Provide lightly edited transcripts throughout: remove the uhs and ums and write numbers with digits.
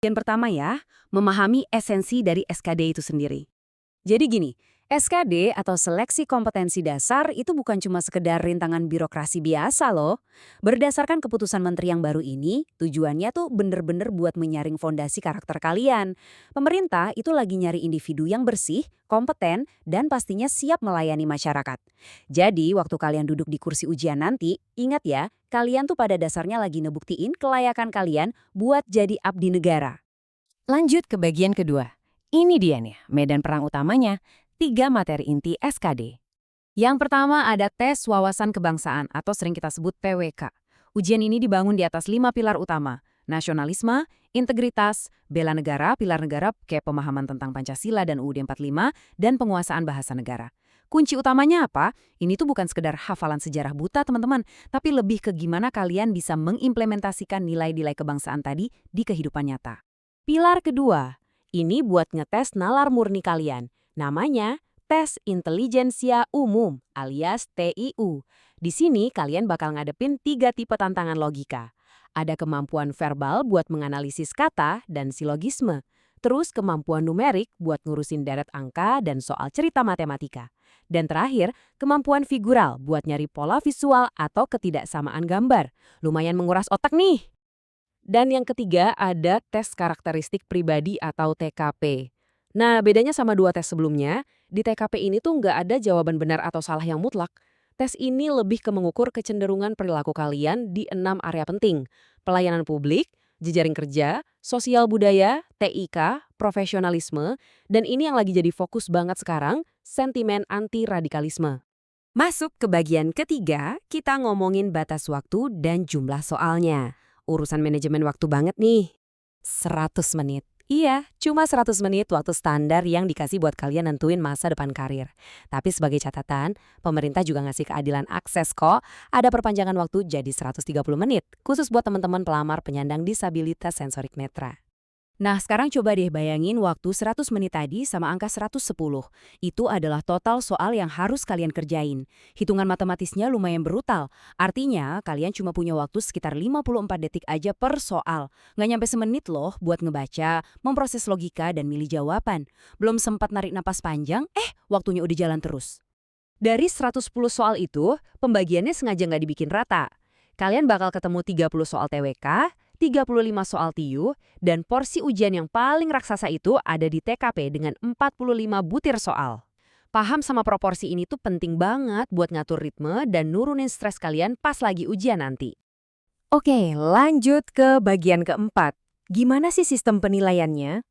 Bagian pertama ya, memahami esensi dari SKD itu sendiri. Jadi gini, SKD atau Seleksi Kompetensi Dasar itu bukan cuma sekedar rintangan birokrasi biasa loh. Berdasarkan keputusan menteri yang baru ini, tujuannya tuh bener-bener buat menyaring fondasi karakter kalian. Pemerintah itu lagi nyari individu yang bersih, kompeten, dan pastinya siap melayani masyarakat. Jadi, waktu kalian duduk di kursi ujian nanti, ingat ya, kalian tuh pada dasarnya lagi ngebuktiin kelayakan kalian buat jadi abdi negara. Lanjut ke bagian kedua. Ini dia nih, medan perang utamanya, 3 materi inti SKD. Yang pertama ada tes wawasan kebangsaan atau sering kita sebut PWK. Ujian ini dibangun di atas 5 pilar utama, nasionalisme, integritas, bela negara, pilar negara kayak pemahaman tentang Pancasila dan UUD 45, dan penguasaan bahasa negara. Kunci utamanya apa? Ini tuh bukan sekedar hafalan sejarah buta teman-teman, tapi lebih ke gimana kalian bisa mengimplementasikan nilai-nilai kebangsaan tadi di kehidupan nyata. Pilar kedua, ini buat ngetes nalar murni kalian. Namanya Tes Intelijensia Umum alias TIU. Di sini kalian bakal ngadepin 3 tipe tantangan logika. Ada kemampuan verbal buat menganalisis kata dan silogisme. Terus kemampuan numerik buat ngurusin deret angka dan soal cerita matematika. Dan terakhir, kemampuan figural buat nyari pola visual atau ketidaksamaan gambar. Lumayan menguras otak nih. Dan yang ketiga ada tes karakteristik pribadi atau TKP. Nah, bedanya sama 2 tes sebelumnya, di TKP ini tuh nggak ada jawaban benar atau salah yang mutlak. Tes ini lebih ke mengukur kecenderungan perilaku kalian di 6 area penting. Pelayanan publik, jejaring kerja, sosial budaya, TIK, profesionalisme, dan ini yang lagi jadi fokus banget sekarang, sentimen anti-radikalisme. Masuk ke bagian ketiga, kita ngomongin batas waktu dan jumlah soalnya. Urusan manajemen waktu banget nih. 100 menit. Iya, cuma 100 menit waktu standar yang dikasih buat kalian nentuin masa depan karir. Tapi sebagai catatan, pemerintah juga ngasih keadilan akses kok. Ada perpanjangan waktu jadi 130 menit, khusus buat teman-teman pelamar penyandang disabilitas sensorik netra. Nah, sekarang coba deh bayangin waktu 100 menit tadi sama angka 110. Itu adalah total soal yang harus kalian kerjain. Hitungan matematisnya lumayan brutal. Artinya, kalian cuma punya waktu sekitar 54 detik aja per soal. Nggak nyampe semenit loh buat ngebaca, memproses logika, dan milih jawaban. Belum sempat narik napas panjang, waktunya udah jalan terus. Dari 110 soal itu, pembagiannya sengaja nggak dibikin rata. Kalian bakal ketemu 30 soal TWK, 35 soal TIU, dan porsi ujian yang paling raksasa itu ada di TKP dengan 45 butir soal. Paham sama proporsi ini tuh penting banget buat ngatur ritme dan nurunin stres kalian pas lagi ujian nanti. Oke, lanjut ke bagian keempat. Gimana sih sistem penilaiannya?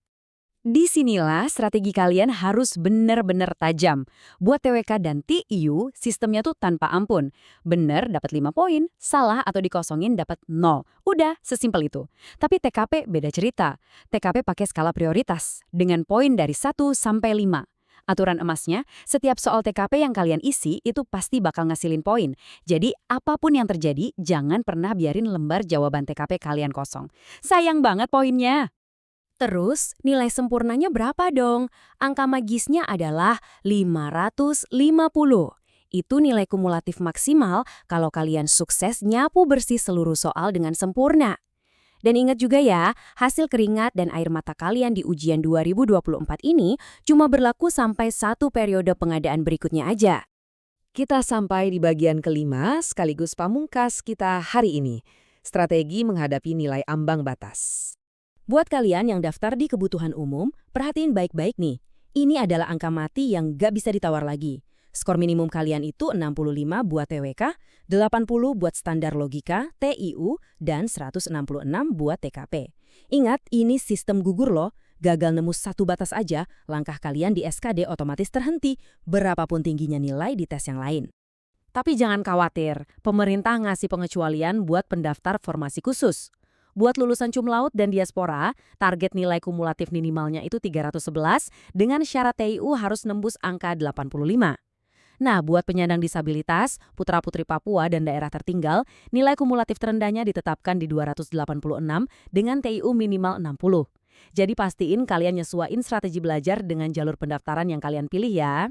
Disinilah strategi kalian harus benar-benar tajam. Buat TWK dan TIU, sistemnya tuh tanpa ampun. Bener dapat 5 poin, salah atau dikosongin dapat 0. Udah, sesimpel itu. Tapi TKP beda cerita. TKP pakai skala prioritas, dengan poin dari 1 sampai 5. Aturan emasnya, setiap soal TKP yang kalian isi itu pasti bakal ngasilin poin. Jadi, apapun yang terjadi, jangan pernah biarin lembar jawaban TKP kalian kosong. Sayang banget poinnya. Terus, nilai sempurnanya berapa dong? Angka magisnya adalah 550. Itu nilai kumulatif maksimal kalau kalian sukses nyapu bersih seluruh soal dengan sempurna. Dan ingat juga ya, hasil keringat dan air mata kalian di ujian 2024 ini cuma berlaku sampai 1 periode pengadaan berikutnya aja. Kita sampai di bagian kelima sekaligus pamungkas kita hari ini. Strategi menghadapi nilai ambang batas. Buat kalian yang daftar di kebutuhan umum, perhatiin baik-baik nih. Ini adalah angka mati yang gak bisa ditawar lagi. Skor minimum kalian itu 65 buat TWK, 80 buat standar logika, TIU, dan 166 buat TKP. Ingat, ini sistem gugur loh. Gagal nemu satu batas aja, langkah kalian di SKD otomatis terhenti, berapapun tingginya nilai di tes yang lain. Tapi jangan khawatir, pemerintah ngasih pengecualian buat pendaftar formasi khusus. Buat lulusan cum laude dan diaspora, target nilai kumulatif minimalnya itu 311 dengan syarat TIU harus nembus angka 85. Nah, buat penyandang disabilitas, putra-putri Papua dan daerah tertinggal, nilai kumulatif terendahnya ditetapkan di 286 dengan TIU minimal 60. Jadi pastiin kalian nyesuaiin strategi belajar dengan jalur pendaftaran yang kalian pilih ya.